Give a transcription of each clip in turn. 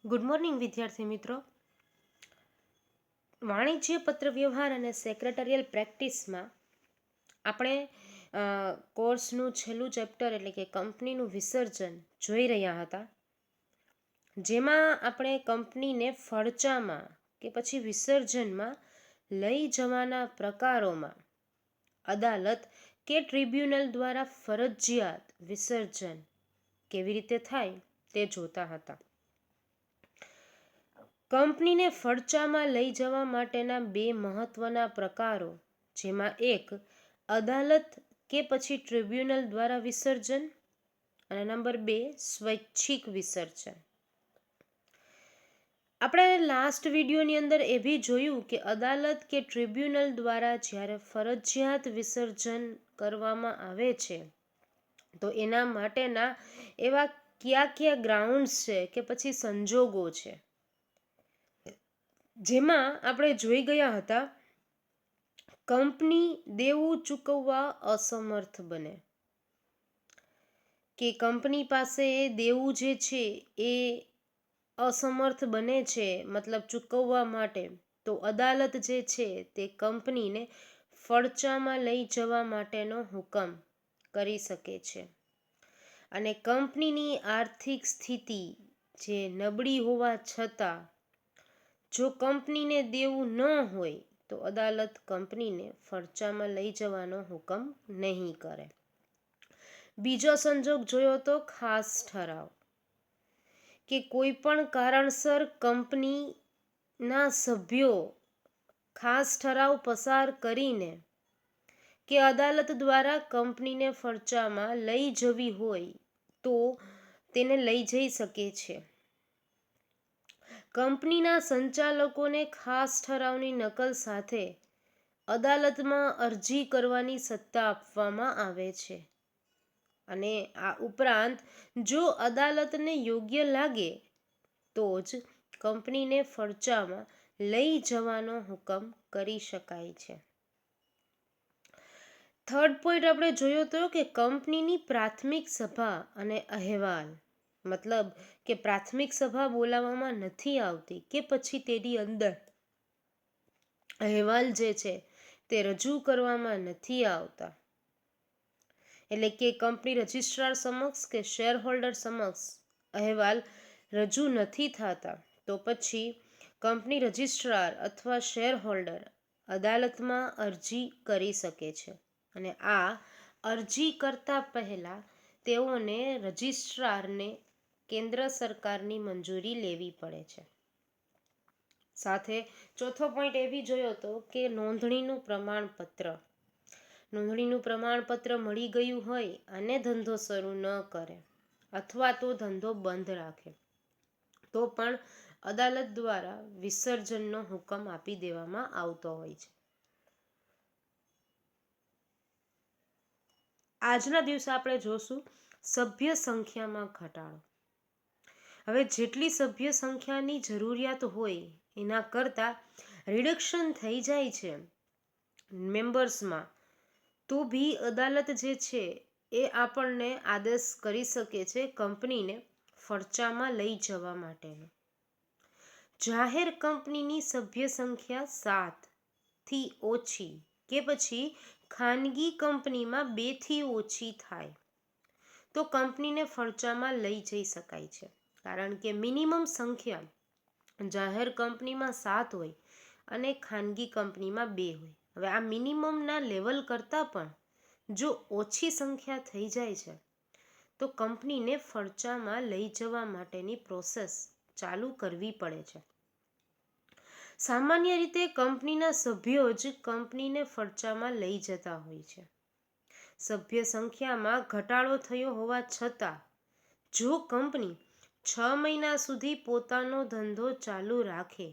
Good morning વિદ્યાર્થી મિત્રો. વાણિજ્ય પત્ર વ્યવહાર અને સેક્રેટરિયલ પ્રેક્ટિસમાં આપણે કોર્સનું છેલ્લું ચેપ્ટર એટલે કે કંપનીનું વિસર્જન જોઈ રહ્યા હતા, જેમાં આપણે કંપનીને ફડચામાં કે પછી વિસર્જનમાં લઈ જવાના પ્રકારોમાં અદાલત કે ટ્રિબ્યુનલ દ્વારા ફરજિયાત વિસર્જન કેવી રીતે થાય તે જોતા હતા. કંપનીને ફડચામાં લઈ જવા માટેના બે મહત્વના પ્રકારો, જેમાં એક અદાલત કે પછી ટ્રિબ્યુનલ દ્વારા વિસર્જન અને નંબર 2 સ્વૈચ્છિક વિસર્જન. આપણે લાસ્ટ વિડીયોની અંદર એ બી જોયું કે અદાલત કે ટ્રિબ્યુનલ દ્વારા જ્યારે ફરજિયાત વિસર્જન કરવામાં આવે છે તો એના માટેના એવા કયા ગ્રાઉન્ડ્સ છે કે પછી સંજોગો છે, જેમાં આપણે જોઈ ગયા હતા કંપની દેવું ચૂકવવા અસમર્થ બને, કે કંપની પાસે દેવું જે છે એ અસમર્થ બને છે, મતલબ ચૂકવવા માટે, તો અદાલત જે છે તે કંપનીને ફડચામાં લઈ જવા માટેનો હુકમ કરી શકે છે. અને કંપનીની આર્થિક સ્થિતિ જે નબળી હોવા છતાં જો કંપનીને દેવું ન હોય તો અદાલત કંપનીને ફડચામાં લઈ જવાનો હુકમ નહીં કરે. બીજો સંજોગ જોયો તો ખાસ ઠરાવ, કે કોઈ પણ કારણસર કંપનીના સભ્યો ખાસ ઠરાવ પસાર કરીને કે અદાલત દ્વારા કંપનીને ફડચામાં લઈ જવી હોય તો તેને લઈ જઈ શકે છે. કંપનીના સંચાલકોને ખાસ ઠરાવની નકલ સાથે અદાલતમાં અરજી કરવાની સત્તા આપવામાં આવે છે. અને આ ઉપરાંત જો અદાલતને યોગ્ય લાગે તો જ કંપનીને ફડચામાં લઈ જવાનો હુકમ કરી શકાય છે. થર્ડ પોઈન્ટ આપણે જોયો તો કે કંપનીની પ્રાથમિક સભા અને અહેવાલ, મતલબ કે પ્રાથમિક સભા બોલાવવામાં નથી આવતી કે પછી તેની અંદર અહેવાલ જે છે તે રજૂ કરવામાં નથી આવતા, એટલે કે કંપની રજિસ્ટ્રાર સમક્ષ કે શેર હોલ્ડર સમક્ષ અહેવાલ રજૂ નથી થતા, તો પછી કંપની રજિસ્ટ્રાર અથવા શેર હોલ્ડર અદાલતમાં અરજી કરી શકે છે. અને આ અરજી કરતા પહેલા તેઓને રજિસ્ટ્રારને કેન્દ્ર સરકારની મંજૂરી લેવી પડે છે. સાથે ચોથો પોઈન્ટ એ બી જોયો હતો કે નોંધણીનું પ્રમાણપત્ર મળી ગયું હોય અને ધંધો શરૂ ન કરે અથવા તો ધંધો બંધ રાખે તો પણ અદાલત દ્વારા વિસર્જનનો હુકમ આપી દેવામાં આવતો હોય છે. આજના દિવસે આપણે જોશું સભ્ય સંખ્યામાં ઘટાડો. હવે જેટલી સભ્ય સંખ્યાની જરૂરિયાત હોય એના કરતાં રિડક્શન થઈ જાય છે મેમ્બર્સમાં, તો બી અદાલત જે છે એ આપણને આદેશ કરી શકે છે કંપનીને ફડચામાં લઈ જવા માટેનો. જાહેર કંપનીની સભ્ય સંખ્યા 7 થી ઓછી કે પછી ખાનગી કંપનીમાં 2 થી ઓછી થાય તો કંપનીને ફડચામાં લઈ જઈ શકાય છે, કારણ કે મિનિમમ સંખ્યા જાહેર કંપનીમાં 7 હોય અને ખાનગી કંપનીમાં 2 હોય. હવે આ મિનિમમના લેવલ કરતાં પણ જો ઓછી સંખ્યા થઈ જાય છે તો કંપનીને ફડચામાં લઈ જવા માટેની પ્રોસેસ ચાલુ કરવી પડે છે. સામાન્ય રીતે કંપનીના સભ્યો જ કંપનીને ફડચામાં લઈ જતા હોય છે. સભ્ય સંખ્યામાં ઘટાડો થયો હોવા છતાં જો કંપની 6 મહિના સુધી પોતાનો ધંધો ચાલુ રાખે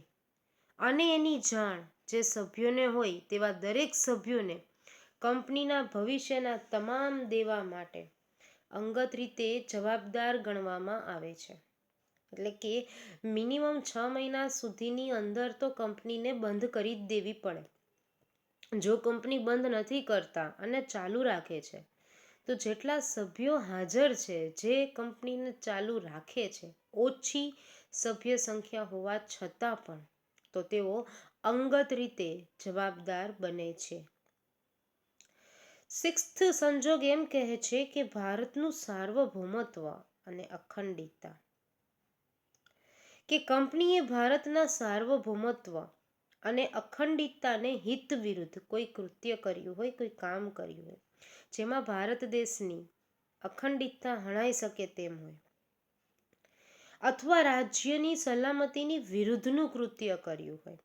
અને એની જાણ જે સભ્યોને હોય તેવા દરેક સભ્યોને કંપનીના ભવિષ્યના તમામ દેવા માટે અંગત રીતે જવાબદાર ગણવામાં આવે છે. એટલે કે મિનિમમ 6 મહિના સુધીની અંદર તો કંપનીને બંધ કરી જ દેવી પડે. જો કંપની બંધ નથી કરતા અને ચાલુ રાખે છે તો જેટલા સભ્યો હાજર છે જે કંપનીને ચાલુ રાખે છે, ઓછી સભ્ય સંખ્યા હોવા છતાં પણ તો તેઓ અંગત રીતે જવાબદાર બને છે. સિક્સ્થ સંજોગ એમ કહે છે કે ભારતનું સાર્વભૌમત્વ અને અખંડિતતા, કે કંપનીએ ભારતના સાર્વભૌમત્વ અને અખંડિતતાને હિત વિરુદ્ધ કોઈ કૃત્ય કર્યું હોય, કોઈ કામ કર્યું હોય જેમાં ભારત દેશની અખંડિતતા હણાઈ શકે તેમ હોય, અથવા રાજ્યની સલામતીની વિરુદ્ધનું કૃત્ય કર્યું હોય,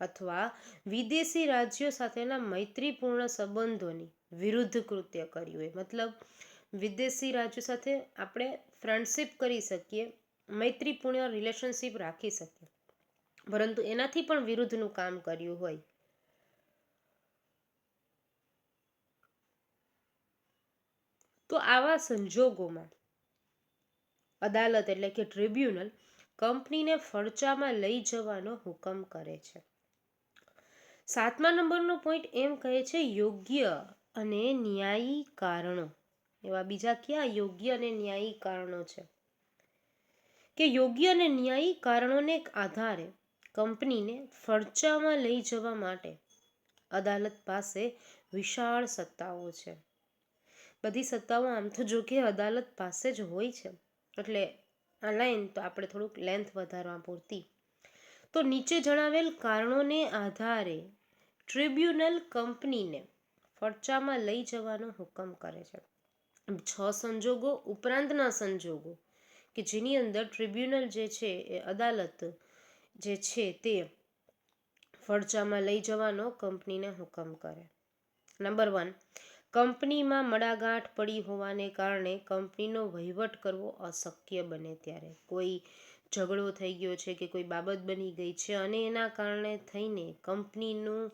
અથવા વિદેશી રાજ્યો સાથેના મૈત્રીપૂર્ણ સંબંધોની વિરુદ્ધ કૃત્ય કર્યું હોય. મતલબ વિદેશી રાજ્યો સાથે આપણે ફ્રેન્ડશિપ કરી શકીએ, મૈત્રીપૂર્ણ રિલેશનશિપ રાખી શકીએ, પરંતુ એનાથી પણ વિરુદ્ધનું કામ કર્યું હોય. તો આવા સંજોગોમાં અદાલત એટલે કે ટ્રિબ્યુનલ કંપનીને ફડચામાં લઈ જવાનો હુકમ કરે છે. 7મા નંબરનો પોઈન્ટ એમ કહે છે યોગ્ય અને ન્યાયી કારણો. એવા બીજા કયા યોગ્ય અને ન્યાયી કારણો છે? કે યોગ્ય અને ન્યાયી કારણોને આધારે કંપનીને ફડચામાં લઈ જવા માટે અદાલત પાસે વિશાળ સત્તાઓ છે. બધી સત્તાઓ આમ તો જો કે અદાલત પાસે જ હોય છે, એટલે આ લાઈન તો આપણે થોડુંક લેન્થ વધારવા પૂરતી. તો નીચે જણાવેલ કારણોને આધારે ટ્રિબ્યુનલ કંપનીને ફડચામાં લઈ જવાનો હુકમ કરે છે. 6 સંજોગો ઉપરાંતના સંજોગો કે જેની અંદર ટ્રિબ્યુનલ જે છે એ અદાલત જે છે તે ફડચામાં લઈ જવાનો કંપનીને હુકમ કરે. નંબર 1, કંપનીમાં મડાગાંઠ પડી હોવાને કારણે કંપનીનો વહીવટ કરવો અશક્ય બને ત્યારે. કોઈ ઝઘડો થઈ ગયો છે કે કોઈ બાબત બની ગઈ છે અને એના કારણે થઈને કંપનીનું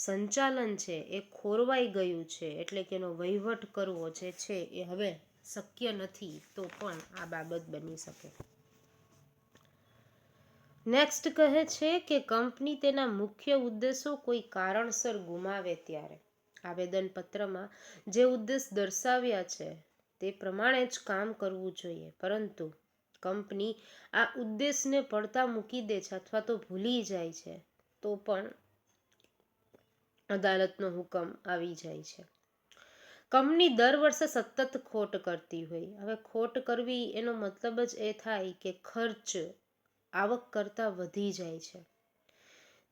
સંચાલન છે એ ખોરવાઈ ગયું છે, એટલે કે એનો વહીવટ કરવો જે છે એ હવે શક્ય નથી, તો પણ આ બાબત બની શકે. નેક્સ્ટ કહે છે કે કંપની તેના મુખ્ય ઉદ્દેશો કોઈ કારણસર ગુમાવે ત્યારે આવેદનપત્રમાં જે ઉદ્દેશ દર્શાવ્યા છે તે પ્રમાણે જ કામ કરવું જોઈએ, પરંતુ કંપની આ ઉદ્દેશને પડતા મૂકી દે છે અથવા તો ભૂલી જાય છે તો પણ અદાલતનો હુકમ આવી જાય છે. કંપની દર વર્ષે સતત ખોટ કરતી હોય. હવે ખોટ કરવી એનો મતલબ જ એ થાય કે ખર્ચ આવક કરતાં વધી જાય છે.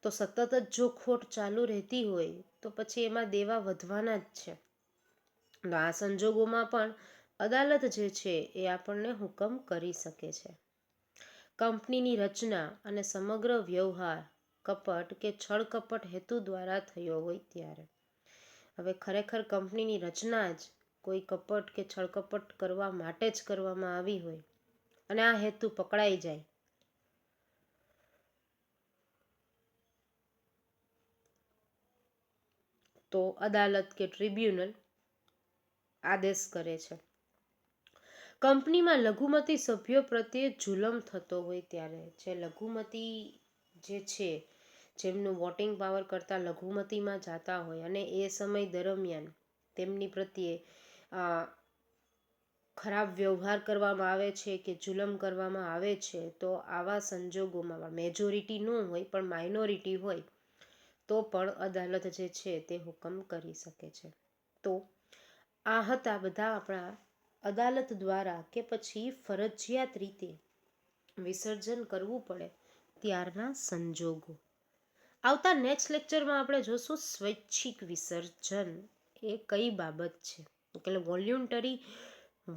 તો સતત જ જો ખોટ ચાલુ રહેતી હોય તો પછી એમાં દેવા વધવાના જ છે. તો આ સંજોગોમાં પણ અદાલત જે છે એ આપણને હુકમ કરી શકે છે. કંપનીની રચના અને સમગ્ર વ્યવહાર કપટ કે છળકપટ હેતુ દ્વારા થયો હોય ત્યારે. હવે ખરેખર કંપનીની રચના જ કોઈ કપટ કે છળકપટ કરવા માટે જ કરવામાં આવી હોય અને આ હેતુ પકડાઈ જાય તો અદાલત કે ટ્રિબ્યુનલ આદેશ કરે છે. કંપનીમાં લઘુમતી સભ્યો પ્રત્યે જુલમ થતો હોય ત્યારે, જે લઘુમતી જે છે જેમનું વોટિંગ પાવર કરતાં લઘુમતીમાં જાતા હોય અને એ સમય દરમિયાન તેમની પ્રત્યે ખરાબ વ્યવહાર કરવામાં આવે છે કે જુલમ કરવામાં આવે છે, તો આવા સંજોગોમાં મેજોરિટી ન હોય પણ માઇનોરિટી હોય તો પણ અદાલત જે છે તે હુકમ કરી શકે છે. તો આ હતા બધા આપણા અદાલત દ્વારા કે પછી ફરજિયાત રીતે વિસર્જન કરવું પડે ત્યારના સંજોગો. આવતા નેક્સ્ટ લેક્ચરમાં આપણે જોશું સ્વૈચ્છિક વિસર્જન એ કઈ બાબત છે, એટલે વોલ્યુન્ટરી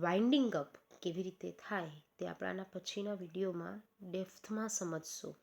વાઇન્ડિંગ અપ કેવી રીતે થાય તે આપણાના પછીના વિડીયોમાં ડેપ્થમાં સમજશું.